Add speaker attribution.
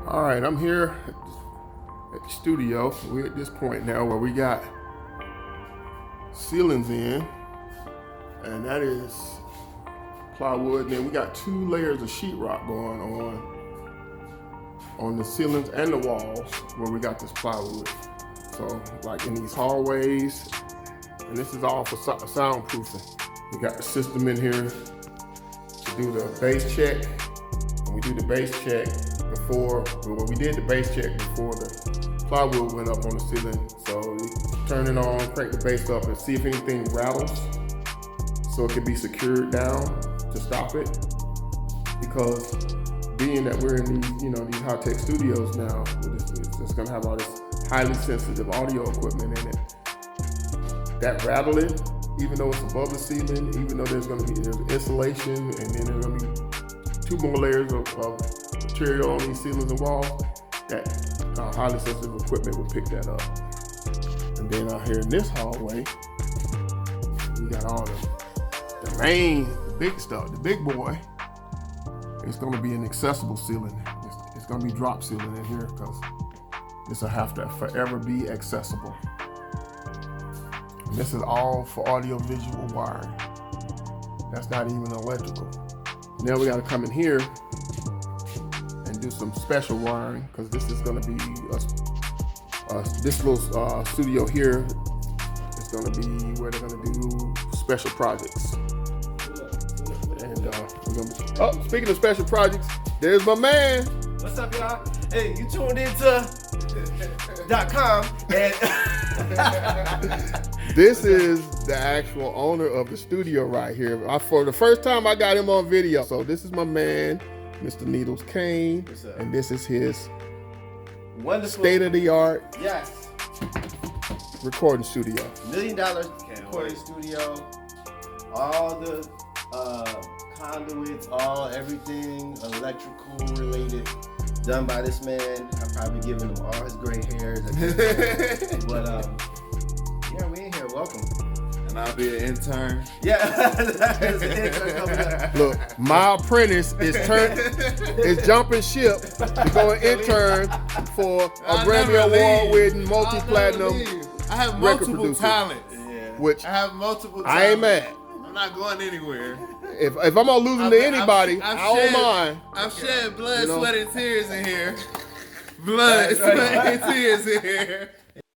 Speaker 1: All right, I'm here at the studio. We're at this point now where we got ceilings in, and that is plywood. And then we got 2 layers of sheetrock going on the ceilings and the walls where we got this plywood. So like in these hallways, and this is all for soundproofing. We got the system in here to do the bass check. And we do the bass check before, well, we did the bass check before the plywood went up on the ceiling. So we turn it on, crank the bass up and see if anything rattles so it can be secured down to stop it. Because being that we're in these, these high-tech studios now, it's gonna have all this highly sensitive audio equipment in it. That rattling, even though it's above the ceiling, even though there's insulation, and then there's gonna be 2 more layers of material on these ceilings and walls, that highly sensitive equipment will pick that up. And then out here in this hallway, we got all the big stuff, the big boy. It's gonna be an accessible ceiling. It's gonna be drop ceiling in here because this will have to forever be accessible. And this is all for audio visual wiring. That's not even electrical. Now we gotta come in here and do some special wiring because this is gonna be this little studio here is gonna be where they're gonna do special projects. And we're gonna be, speaking of special projects, there's my man.
Speaker 2: What's up, y'all? Hey, you tuned into .com and
Speaker 1: this is the actual owner of the studio right here. For the first time I got him on video. So this is my man, Mr. Needlz Cain, and this is his
Speaker 2: wonderful
Speaker 1: state-of-the-art
Speaker 2: yes
Speaker 1: recording studio.
Speaker 2: $1 million recording studio. All the conduits, everything electrical related, done by this man. I've probably given him all his gray hairs. But yeah, we in here. Welcome.
Speaker 3: And I'll be an intern.
Speaker 2: Yeah. There's an intern coming up.
Speaker 1: Look, my apprentice is jumping ship to go and intern for a Grammy Award winning multi-platinum
Speaker 3: I have
Speaker 1: record
Speaker 3: multiple
Speaker 1: producer.
Speaker 3: talents.
Speaker 2: Yeah.
Speaker 1: Which
Speaker 3: I have multiple talents.
Speaker 1: I ain't mad.
Speaker 3: I'm not going anywhere.
Speaker 1: If I'm not losing to anybody, I don't mind.
Speaker 3: I've shed blood, sweat, and tears in here. Blood, sweat, and tears in here.